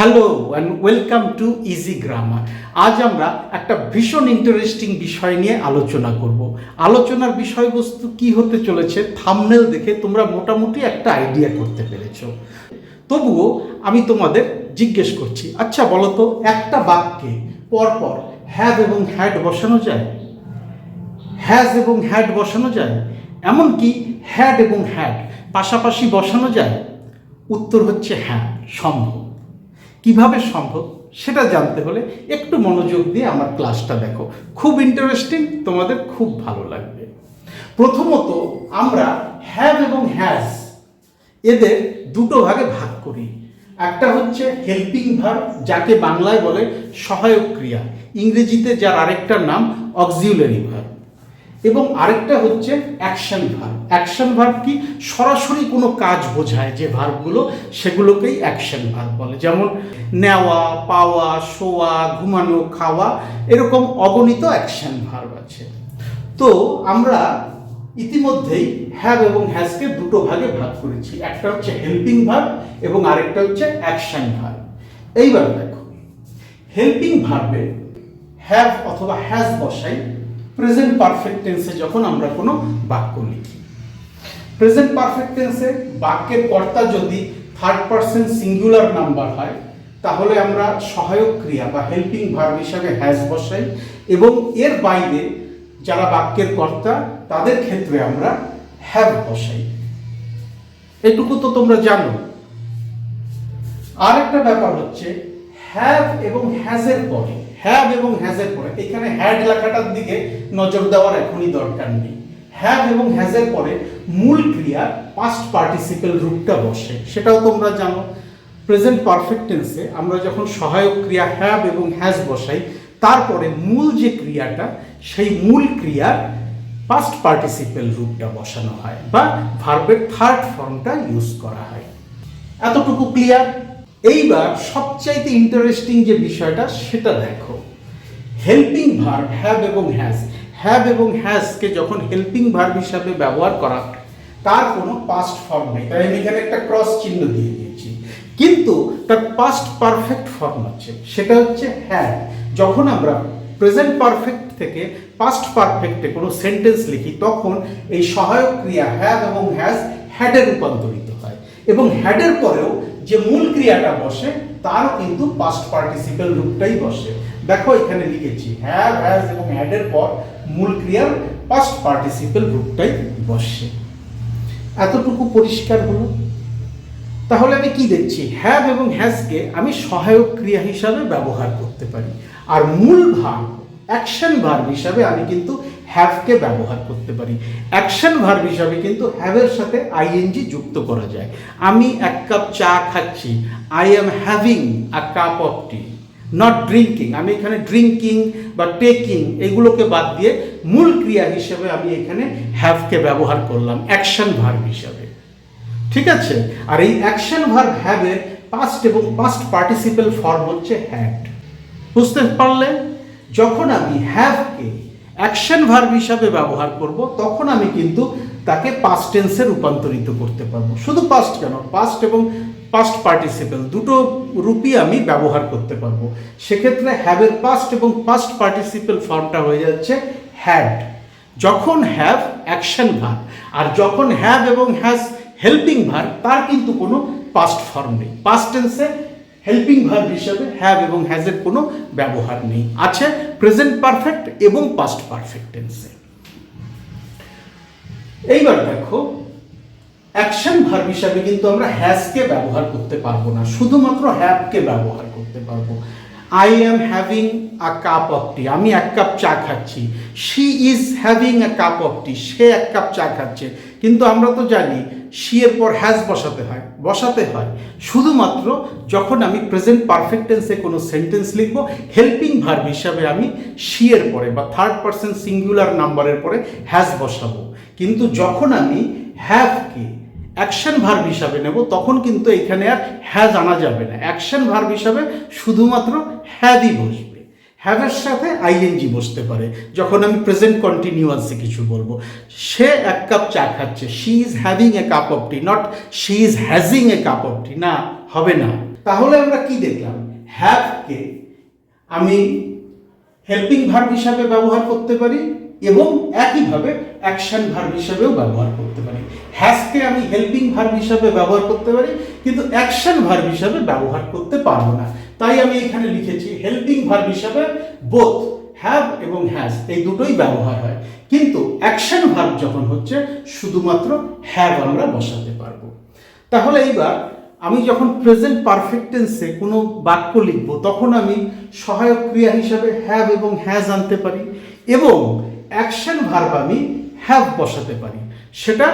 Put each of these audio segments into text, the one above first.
Hello and welcome to easy grammar. আজ আমরা একটা ভীষণ ইন্টারেস্টিং বিষয় নিয়ে আলোচনা করব। আলোচনার বিষয়বস্তু কি হতে চলেছে থাম্বনেল দেখে তোমরা মোটামুটি একটা আইডিয়া করতে পেরেছো। তবুও আমি তোমাদের জিজ্ঞেস করছি, আচ্ছা বলো তো, একটা বাক্যে পরপর হ্যাভ এবং হ্যাড বসানো যায়? হ্যাজ এবং হ্যাড বসানো যায়? এমনকি হ্যাড এবং হ্যাড পাশাপাশি বসানো যায়? উত্তর হচ্ছে হ্যাঁ, সম্ভব। কিভাবে সম্ভব সেটা জানতে হলে একটু মনোযোগ দিয়ে আমার ক্লাসটা দেখো, খুব ইন্টারেস্টিং, তোমাদের খুব ভালো লাগবে। প্রথমত আমরা হ্যাভ এবং হ্যাজ এদের দুটো ভাগে ভাগ করি। একটা হচ্ছে হেল্পিং ভার্ব, যাকে বাংলায় বলে সহায়ক ক্রিয়া, ইংরেজিতে যার আরেকটার নাম অক্সিলারি ভার্ব, এবং আরেকটা হচ্ছে অ্যাকশন ভার্ব। অ্যাকশন ভার্ব কি? সরাসরি কোনো কাজ বোঝায় যে ভার্বগুলো, সেগুলোকেই অ্যাকশন ভার্ব বলে। যেমন নেওয়া, পাওয়া, শোয়া, ঘুমানো, খাওয়া, এরকম অগণিত অ্যাকশন ভার্ব আছে। তো আমরা ইতিমধ্যেই হ্যাভ এবং হ্যাজকে দুটো ভাগে ভাগ করেছি, একটা হচ্ছে হেল্পিং ভার্ব এবং আরেকটা হচ্ছে অ্যাকশন ভার্ব। এইবার দেখো, হেল্পিং ভার্বে হ্যাভ অথবা হ্যাজ বসাই প্রেজেন্ট পারফেক্ট টেন্সে যখন আমরা কোনো বাক্য লিখি। প্রেজেন্ট পারফেক্ট টেন্সে বাক্যের কর্তা যদি থার্ড পারসন সিঙ্গুলার নাম্বার হয়, তাহলে আমরা সহায়ক ক্রিয়া বা হেল্পিং ভার্ব হিসাবে হ্যাজ বসাই, এবং এর বাইরে যারা বাক্যের কর্তা তাদের ক্ষেত্রে আমরা হ্যাভ বসাই। এটুকু তো তোমরা জানো। আর একটা ব্যাপার হচ্ছে হ্যাভ এবং হ্যাজের পরে, হ্যাভ এবং হ্যাজের পরে, এখানে হ্যাড লেখাটার দিকে নজর দেওয়ার এখনই দরকার নেই। হ্যাভ এবং হ্যাজের পরে মূল ক্রিয়ার পাস্ট পার্টিসিপেল রূপটা বসে, সেটাও তোমরা জানো। প্রেজেন্ট পারফেক্ট টেন্সে আমরা যখন সহায়ক ক্রিয়া হ্যাভ এবং হ্যাজ বসাই, তারপরে মূল যে ক্রিয়াটা, সেই মূল ক্রিয়ার পাস্ট পার্টিসিপেল রূপটা বসানো হয় বা ভার্বের থার্ড ফর্মটা ইউজ করা হয়। এতটুকু ক্লিয়ার? এইবার সবচাইতে ইন্টারেস্টিং যে বিষয়টা সেটা দেখো। হেল্পিং ভার্ব হ্যাভ এবং হ্যাজ, হ্যাভ এবং হ্যাজকে যখন হেল্পিং ভার্ব হিসাবে ব্যবহার করা, তার কোনো পাস্ট ফর্ম নেই, তাই আমি এখানে একটা ক্রস চিহ্ন দিয়ে দিয়েছি। কিন্তু তার পাস্ট পারফেক্ট ফর্ম আছে, সেটা হচ্ছে হ্যাড। যখন আমরা প্রেজেন্ট পারফেক্ট থেকে পাস্ট পারফেক্টে কোনো সেন্টেন্স লিখি, তখন এই সহায়ক ক্রিয়া হ্যাভ এবং হ্যাজ হ্যাডে রূপান্তরিত হয়, এবং হ্যাডের পরেও যে মূল ক্রিয়াটা বসে তারও কিন্তু পাস্ট পার্টিসিপেল রূপটাই বসে। দেখো এখানে লিখেছি হ্যাভ, হ্যাজ এবং হ্যাডের পর মূল ক্রিয়ার পাস্ট পার্টিসিপেল রূপটাই বসে। এতটুকু পরিষ্কার হলো? তাহলে আমি কি দেখছি, হ্যাভ এবং হ্যাজকে আমি সহায়ক ক্রিয়া হিসাবে ব্যবহার করতে পারি, আর মূল ভার্ব অ্যাকশন ভার্ব হিসাবে আমি কিন্তু হ্যাভকে ব্যবহার করতে পারি। অ্যাকশন ভার্ব হিসাবে কিন্তু হ্যাভের সাথে আইএনজি যুক্ত করা যায়। আমি এক কাপ চা খাচ্ছি, I am having a cup of tea, not drinking. আমি এখানে ড্রিঙ্কিং বা টেকিং এগুলোকে বাদ দিয়ে মূল ক্রিয়া হিসেবে আমি এখানে হ্যাভকে ব্যবহার করলাম অ্যাকশন ভার্ব হিসাবে। ঠিক আছে? আর এই অ্যাকশন ভার্ব হ্যাভের পাস্ট এবং পাস্ট পার্টিসিপেল ফর্ম হচ্ছে হ্যাড। বুঝতে পারলে? যখন আমি হ্যাভকে অ্যাকশন ভার্ব হিসাবে ব্যবহার করব, তখন আমি কিন্তু তাকে পাস্ট টেন্সে রূপান্তরিত করতে পারবো। শুধু পাস্ট কেন, পাস্ট এবং পাস্ট পার্টিসিপেল দুটো রূপই আমি ব্যবহার করতে পারবো। সেক্ষেত্রে হ্যাভের পাস্ট এবং পাস্ট পার্টিসিপেল ফর্মটা হয়ে যাচ্ছে হ্যাড, যখন হ্যাভ অ্যাকশন ভার্ব। আর যখন হ্যাভ এবং হ্যাজ হেল্পিং ভার্ব, তার কিন্তু কোনো পাস্ট ফর্ম নেই। পাস্ট টেন্সে হেল্পিং ভার্ব হিসেবে হ্যাভ এবং হ্যাজের কোনো ব্যবহার নেই, আছে প্রেজেন্ট পারফেক্ট এবং পাস্ট পারফেক্ট টেন্সে। এইবার দেখো, অ্যাকশন ভার্ব হিসাবে কিন্তু আমরা হ্যাজকে ব্যবহার করতে পারবো না, শুধুমাত্র হ্যাভকে ব্যবহার করতে পারবো। I am having a cup of tea, আমি এক কাপ চা খাচ্ছি। She is having a cup of tea, সে এক কাপ চা খাচ্ছে। কিন্তু আমরা তো জানি শি এর পর হ্যাজ বসাতে হয় শুধুমাত্র যখন আমি প্রেজেন্ট পারফেক্ট টেন্সে কোনো সেন্টেন্স লিখব, হেল্পিং ভার্ব হিসাবে আমি শি এর পরে বা থার্ড পারসন সিঙ্গুলার নাম্বারের পরে হ্যাজ বসাবো। কিন্তু যখন আমি হ্যাভকে অ্যাকশন ভার্ব হিসাবে নেব, তখন কিন্তু এখানে আর হ্যাজ আনা যাবে না। অ্যাকশন ভার্ব হিসাবে শুধুমাত্র হ্যাভই বসবে। হ্যাভের সাথে আইএনজি বসতে পারে যখন আমি প্রেজেন্ট কন্টিনিউয়াসে কিছু বলবো। সে এক কাপ চা খাচ্ছে, she is having a cup of tea, not she is hasing a cup of tea. না, হবে না। তাহলে আমরা কি দেখলাম, হ্যাভকে আমি হেল্পিং ভার্ব হিসাবে ব্যবহার করতে পারি এবং একইভাবে অ্যাকশন ভার্ব হিসাবেও ব্যবহার করতে পারি। হ্যাজকে আমি হেল্পিং ভার্ব হিসাবে ব্যবহার করতে পারি কিন্তু অ্যাকশন ভার্ব হিসাবে ব্যবহার করতে পারবো না। তাই আমি এখানে লিখেছি হেল্পিং ভার্ব হিসাবে বোথ হ্যাভ এবং হ্যাজ এই দুটোই ব্যবহার হয়, কিন্তু অ্যাকশন ভার্ব যখন হচ্ছে শুধুমাত্র হ্যাভ আমরা বসাতে পারবো। তাহলে এইবার আমি যখন প্রেজেন্ট পারফেক্ট টেন্সে কোনো বাক্য লিখব তখন আমি সহায়ক ক্রিয়া হিসাবে হ্যাভ এবং হ্যাজ আনতে পারি এবং অ্যাকশন ভার্ব আমি হ্যাভ বসাতে পারি। সেটা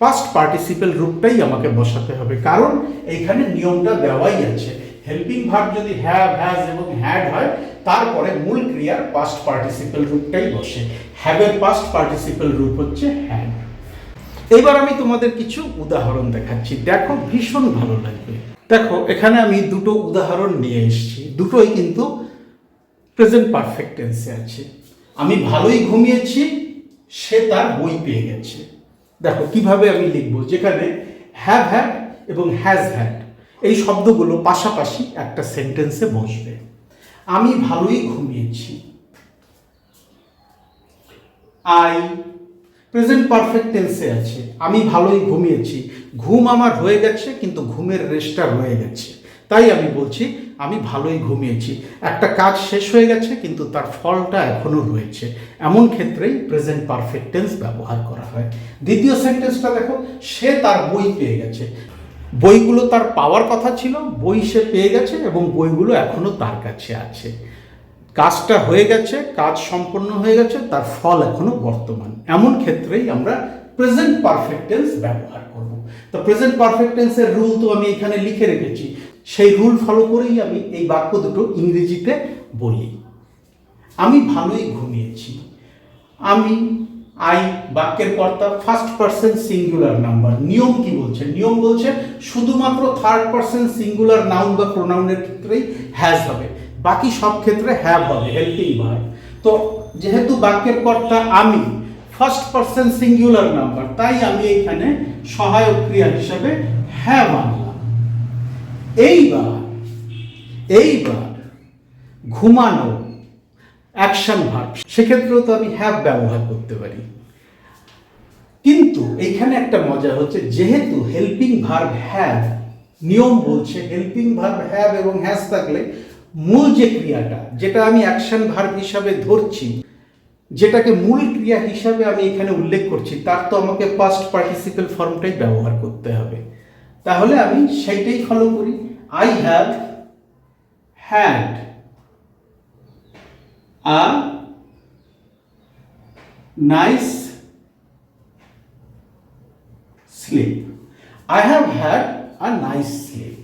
পাস্ট পার্টিসিপেল রূপটাই আমাকে বসাতে হবে, কারণ এইখানে নিয়মটা দেওয়াই আছে। হেল্পিং ভার্ব যদি হ্যাভ, হ্যাজ এবং হ্যাড হয় তারপরে মূল ক্রিয়ার পাস্ট পার্টিসিপেল রূপটাই বসে। হ্যাভের পাস্ট পার্টিসিপেল রূপ হচ্ছে হ্যাড। এবার আমি তোমাদের কিছু উদাহরণ দেখাচ্ছি, দেখো ভীষণ ভালো লাগবে। দেখো এখানে আমি দুটো উদাহরণ নিয়ে এসেছি, দুটোই কিন্তু প্রেজেন্ট পারফেক্ট টেন্সে আছে। আমি ভালোই ঘুমিয়েছি, সে তার বই পেয়ে গেছে। দেখো কিভাবে আমি লিখব, যেখানে হ্যাভ হ্যাড এবং হ্যাজ হ্যাড এই শব্দগুলো পাশাপাশি একটা সেন্টেন্সে বসবে। আমি ভালোই ঘুমিয়েছি, আই প্রেজেন্ট পারফেক্ট টেন্সে আছে। আমি ভালোই ঘুমিয়েছি, ঘুম আমার হয়ে গেছে কিন্তু ঘুমের রেস্টটা রয়ে গেছে, তাই আমি বলছি আমি ভালোই ঘুমিয়েছি। একটা কাজ শেষ হয়ে গেছে কিন্তু তার ফলটা এখনো রয়েছে, এমন ক্ষেত্রেই প্রেজেন্ট পারফেক্ট টেন্স ব্যবহার করা হয়। দ্বিতীয় সেন্টেন্সটা দেখো, সে তার বই পেয়ে গেছে। বইগুলো তার পাওয়ার কথা ছিল, বই সে পেয়ে গেছে এবং বইগুলো এখনো তার কাছে আছে। কাজটা হয়ে গেছে, কাজ সম্পন্ন হয়ে গেছে, তার ফল এখনো বর্তমান, এমন ক্ষেত্রেই আমরা প্রেজেন্ট পারফেক্ট টেন্স ব্যবহার করব। তো প্রেজেন্ট পারফেক্ট টেন্সের রুল তো আমি এখানে লিখে রেখেছি, সেই রুল ফলো করেই আমি এই বাক্য দুটো ইংরেজিতে বলি। আমি ভালোই ঘুমিয়েছি, আমি আই বাক্যের কর্তা, ফার্স্ট পারসন সিঙ্গুলার নাম্বার। নিয়ম কি বলছে? নিয়ম বলছে শুধুমাত্র থার্ড পারসন সিঙ্গুলার নাউন বা প্রোনাউনের ক্ষেত্রেই হ্যাজ হবে, বাকি সব ক্ষেত্রে হ্যাভ হবে, হেল্পিং ভার্ব। তো যেহেতু বাক্যের কর্তা আমি, ফার্স্ট পারসন সিঙ্গুলার নাম্বার, তাই আমি এখানে সহায়ক ক্রিয়া হিসেবে হ্যাভ আনলাম। এইবার ঘুমানো অ্যাকশন ভার্ব, সেক্ষেত্রেও তো আমি হ্যাভ ব্যবহার করতে পারি। কিন্তু এইখানে একটা মজা হচ্ছে, যেহেতু হেল্পিং ভার্ব হ্যাভ, নিয়ম বলছে হেল্পিং ভার্ব হ্যাভ এবং হ্যাজ থাকলে মূল যে ক্রিয়াটা, যেটা আমি অ্যাকশন ভার্ব হিসাবে ধরছি, যেটাকে মূল ক্রিয়া হিসাবে আমি এখানে উল্লেখ করছি, তার তো আমাকে পাস্ট পার্টিসিপেল ফর্মটাই ব্যবহার করতে হবে। তাহলে আমি সেইটাই ফলো করি। I have had a nice sleep. I have had a nice sleep.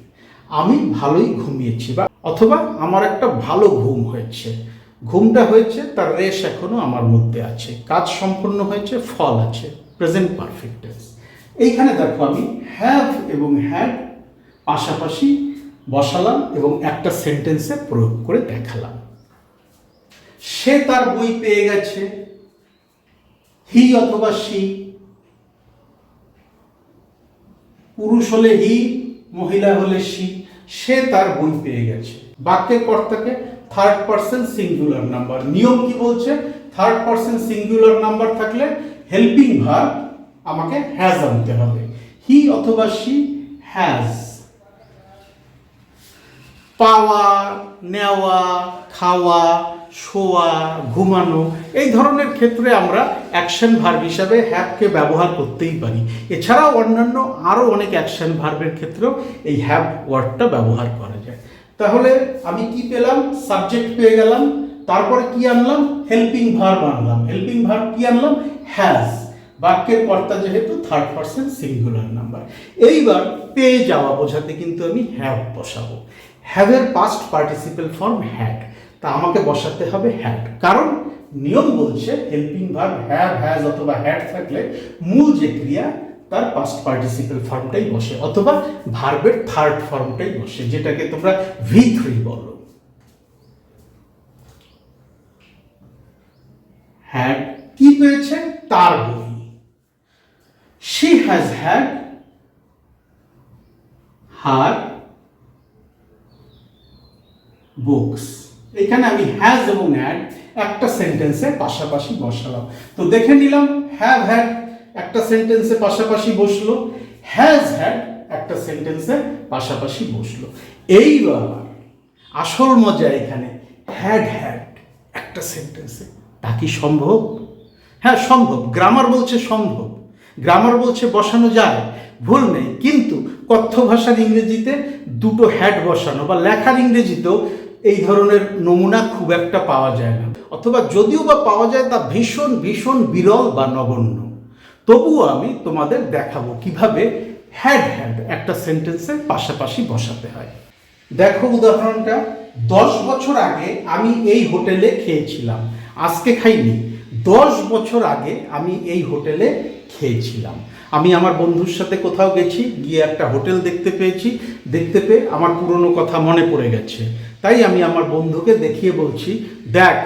আমি ভালোই ঘুমিয়েছি, বা অথবা আমার একটা ভালো ঘুম হয়েছে। ঘুমটা হয়েছে, তার রেশ এখনো আমার মধ্যে আছে, কাজ সম্পন্ন হয়েছে, ফল আছে, প্রেজেন্ট পারফেক্ট টেন্স। এইখানে দেখো আমি হ্যাভ এবং হ্যাড পাশাপাশি বসালাম এবং একটা সেন্টেন্সে প্রয়োগ করে দেখালাম। সে তার বই পেয়ে গেছে, হি অথবা সি, পুরুষ হলে হি, মহিলা হলে সি। সে তার বই পেয়ে গেছে, বাক্যের কর্তাকে থার্ড পারসন সিঙ্গুলার নাম্বার। নিয়ম কি বলছে? থার্ড পারসন সিঙ্গুলার নাম্বার থাকলে হেল্পিং ভার্ব আমাকে হ্যাজ আনতে হবে। হি অথবা সি হ্যাজ। পাওয়া, নেওয়া, খাওয়া, শোয়া, ঘুমানো এই ধরনের ক্ষেত্রে আমরা অ্যাকশন ভার্ব হিসাবে হ্যাভকে ব্যবহার করতেই পারি। এছাড়াও অন্যান্য আরও অনেক অ্যাকশন ভার্বের ক্ষেত্রেও এই হ্যাভ ওয়ার্ডটা ব্যবহার করা যায়। তাহলে আমি কি পেলাম? সাবজেক্ট পেয়ে গেলাম, তারপরে কি আনলাম? হেল্পিং ভার্ব আনলাম। হেল্পিং ভার্ব কি আনলাম? হ্যাজ। বাক্যের কর্তা যেহেতু থার্ড পারসন সিঙ্গুলার নাম্বার। এইবার পেয়ে যাওয়া বোঝাতে কিন্তু আমি হ্যাভ বসাবো। হ্যাভের পাস্ট পার্টিসিপেল ফর্ম হ্যাড, তা আমাকে বসাতে হবে হ্যাড, কারণ নিয়ম বলছে হেল্পিং ভার্ব হ্যাভ, হ্যাজ অথবা হ্যাড থাকলে মূল যে ক্রিয়া তার পাস্ট পার্টিসিপেল ফর্মটাই বসে, অথবা ভার্বের থার্ড ফর্মটাই বসে, যেটাকে তোমরা V3 বলো। হ্যাড কি পেয়েছে? তার বই। She has had her books. এখানে আমি হ্যাজ এবং হ্যাড একটা সেন্টেন্সে পাশাপাশি বসালাম। তো দেখে নিলাম হ্যাভ হ্যাড একটা সেন্টেন্সে পাশাপাশি বসলো, হ্যাজ হ্যাড একটা সেন্টেন্সে পাশাপাশি বসলো। এইবার আসল মজা এখানে, হ্যাড হ্যাড একটা সেন্টেন্সে। তা কি সম্ভব? হ্যাঁ সম্ভব, গ্রামার বলছে সম্ভব, গ্রামার বলছে বসানো যায়, ভুল নেই। কিন্তু কথ্য ভাষার ইংরেজিতে দুটো হ্যাড বসানো বা লেখার ইংরেজিতেও এই ধরনের নমুনা খুব একটা পাওয়া যায় না, অথবা যদিও বা পাওয়া যায় তা ভীষণ ভীষণ বিরল বা নগণ্য। তবুও আমি তোমাদের দেখাবো কিভাবে হ্যাড হ্যাড একটা সেন্টেন্সের পাশাপাশি বসাতে হয়। দেখো উদাহরণটা, 10 বছর আগে আমি এই হোটেলে খেয়েছিলাম। আজকে খাইনি, 10 বছর আগে আমি এই হোটেলে খেয়েছিলাম। আমি আমার বন্ধুর সাথে কোথাও গেছি, গিয়ে একটা হোটেল দেখতে পেয়েছি, দেখতে পেয়ে আমার পুরনো কথা মনে পড়ে গেছে। তাই আমি আমার বন্ধুকে দেখিয়ে বলছি, দেখ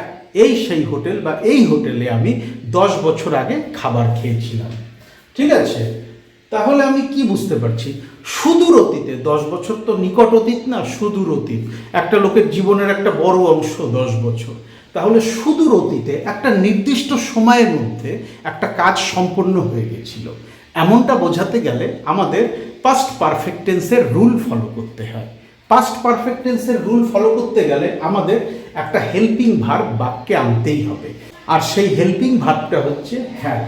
এই সেই হোটেল বা এই হোটেলে আমি 10 বছর আগে খাবার খেয়েছিলাম। ঠিক আছে, তাহলে আমি কি বুঝতে পারছি? সুদূর অতীতে, 10 বছর তো নিকট অতীত না, সুদূর অতীত। একটা লোকের জীবনের একটা বড় অংশ 10 বছর। তাহলে সুদূর অতীতে একটা নির্দিষ্ট সময়ের মধ্যে একটা কাজ সম্পন্ন হয়ে গেছিল, এমনটা বোঝাতে গেলে আমাদের পাস্ট পারফেক্ট টেন্সের রুল ফলো করতে হয়। পাস্ট পারফেক্ট টেন্সের রুল ফলো করতে গেলে আমাদের একটা হেল্পিং ভার্ব বাক্যে আনতেই হবে, আর সেই হেল্পিং ভার্বটা হচ্ছে হ্যাভ।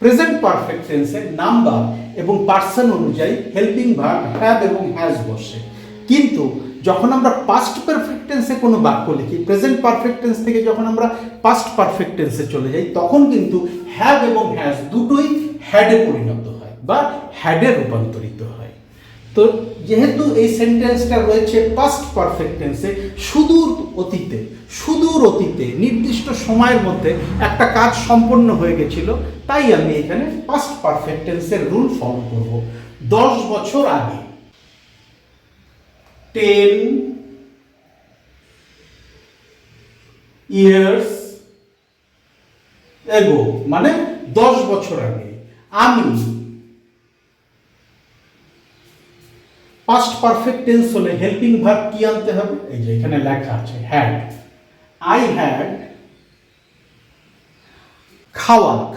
প্রেজেন্ট পারফেক্ট টেন্সে নাম্বার এবং পার্সন অনুযায়ী হেল্পিং ভার্ব হ্যাভ এবং হ্যাজ বসে। কিন্তু যখন আমরা পাস্ট পারফেক্ট টেন্সে কোনো বাক্য লিখি, প্রেজেন্ট পারফেক্ট টেন্স থেকে যখন আমরা পাস্ট পারফেক্ট টেন্সে চলে যাই, তখন কিন্তু হ্যাভ এবং হ্যাজ দুটোই হ্যাডে পরিণত হয় বা হ্যাডে রূপান্তরিত হয়। তো যেহেতু এই সেন্টেন্সটা রয়েছে পাস্ট পারফেক্ট টেন্সে, সুদূর অতীতে নির্দিষ্ট সময়ের মধ্যে একটা কাজ সম্পন্ন হয়ে গেছিল, তাই আমি এখানে পাস্ট পারফেক্ট টেন্সের রুল ফলো করব। 10 বছর আগে, 10 years ago, মানে 10 বছর আগে আমি। পাস্ট পারফেক্ট টেন্স হলে হেল্পিং ভার্ব কি আনতে হবে? এই যে এখানে লেখা আছে হ্যাড। আই হ্যাড,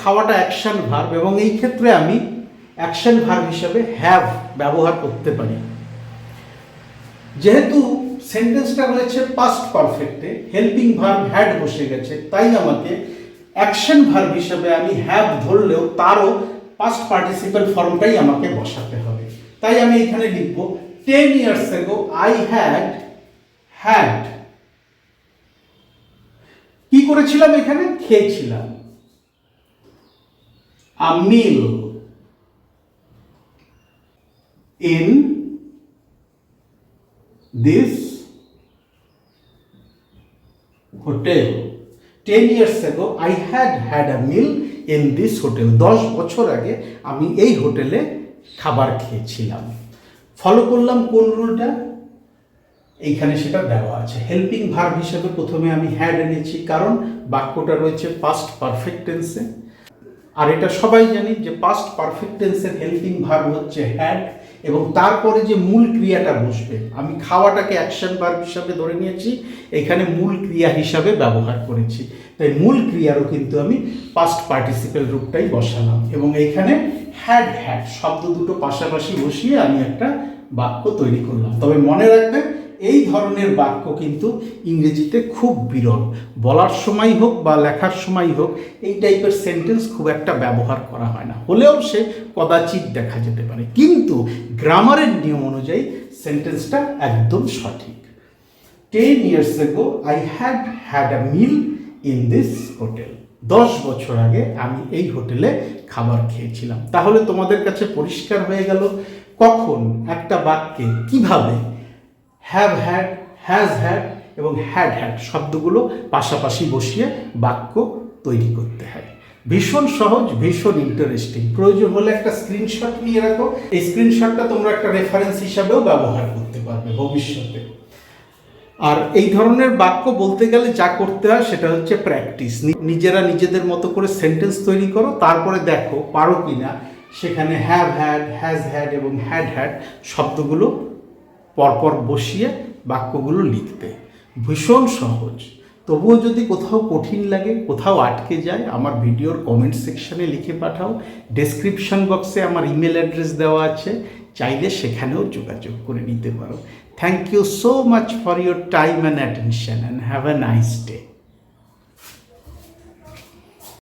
খাওয়াটা অ্যাকশন ভার্ব, এবং এই ক্ষেত্রে আমি অ্যাকশন ভার্ব হিসেবে হ্যাভ ব্যবহার করতে পারি। যেহেতু সেন্টেন্সটা রয়েছে পাস্ট পারফেক্টে, হেল্পিং ভার্ব হ্যাড বসে গেছে, তাই আমাকে অ্যাকশন ভার্ব হিসেবে আমি হ্যাভ ধরলেও তারও পাস্ট পার্টিসিপেল ফর্মটাই আমাকে বসাতে হবে। তাই আমি এখানে লিখব 10 years ago I had কি করেছিলাম? এখানে খেয়েছিলাম। a meal in this hotel. 10 years ago I had a meal in this hotel. 10 বছর আগে আমি এই হোটেলে খাবার খেয়েছিলাম। ফলো করলাম কোন রুলটা? এইখানে সেটা দেওয়া আছে। হেল্পিং ভার্ব হিসেবে প্রথমে আমি হ্যাড এনেছি, কারণ বাক্যটা রয়েছে পাস্ট পারফেক্ট টেন্সে। আর এটা সবাই জানি যে পাস্ট পারফেক্ট টেন্সের হেল্পিং ভার্ব হচ্ছে হ্যাড, এবং তারপরে যে মূল ক্রিয়াটা বসবে, আমি খাওয়াটাকে অ্যাকশন ভার্ব হিসাবে ধরে নিয়েছি, এখানে মূল ক্রিয়া হিসাবে ব্যবহার করেছি। তাই মূল ক্রিয়ারও কিন্তু আমি পাস্ট পার্টিসিপেল রূপটাই বসালাম, এবং এইখানে হ্যাড শব্দ দুটো পাশাপাশি বসিয়ে আমি একটা বাক্য তৈরি করলাম। তবে মনে রাখবেন, এই ধরনের বাক্য কিন্তু ইংরেজিতে খুব বিরল। বলার সময় হোক বা লেখার সময় হোক, এই টাইপের সেন্টেন্স খুব একটা ব্যবহার করা হয় না, হলেও সে কদাচিৎ দেখা যেতে পারে। কিন্তু গ্রামারের নিয়ম অনুযায়ী সেন্টেন্সটা একদম সঠিক। 10 years ago I had a meal in this hotel. 10 বছর আগে আমি এই হোটেলে খাবার খেয়েছিলাম। তাহলে তোমাদের কাছে পরিষ্কার হয়ে গেল কখন একটা বাক্যে কিভাবে হ্যাভ হ্যাড, হ্যাজ হ্যাড এবং হ্যাড শব্দগুলো পাশাপাশি বসিয়ে বাক্য তৈরি করতে হয়। ভীষণ সহজ, ভীষণ ইন্টারেস্টিং। প্রয়োজন হলে একটা স্ক্রিনশট নিয়ে রাখো, এই স্ক্রিনশটটা তোমরা একটা রেফারেন্স হিসাবেও ব্যবহার করতে পারবে ভবিষ্যতে। আর এই ধরনের বাক্য বলতে গেলে যা করতে হয় সেটা হচ্ছে প্র্যাকটিস। নিজেরা নিজেদের মতো করে সেন্টেন্স তৈরি করো, তারপরে দেখো পারো কিনা সেখানে হ্যাভ হ্যাড, হ্যাজ হ্যাড এবং হ্যাড শব্দগুলো পরপর বসিয়ে বাক্যগুলো লিখতে। ভীষণ সহজ। তবুও যদি কোথাও কঠিন লাগে, কোথাও আটকে যায়, আমার ভিডিওর কমেন্ট সেকশানে লিখে পাঠাও। ডেসক্রিপশন বক্সে আমার ইমেল অ্যাড্রেস দেওয়া আছে, চাইলে সেখানেও যোগাযোগ করে নিতে পারো। Thank you so much for your time and attention, and have a nice day.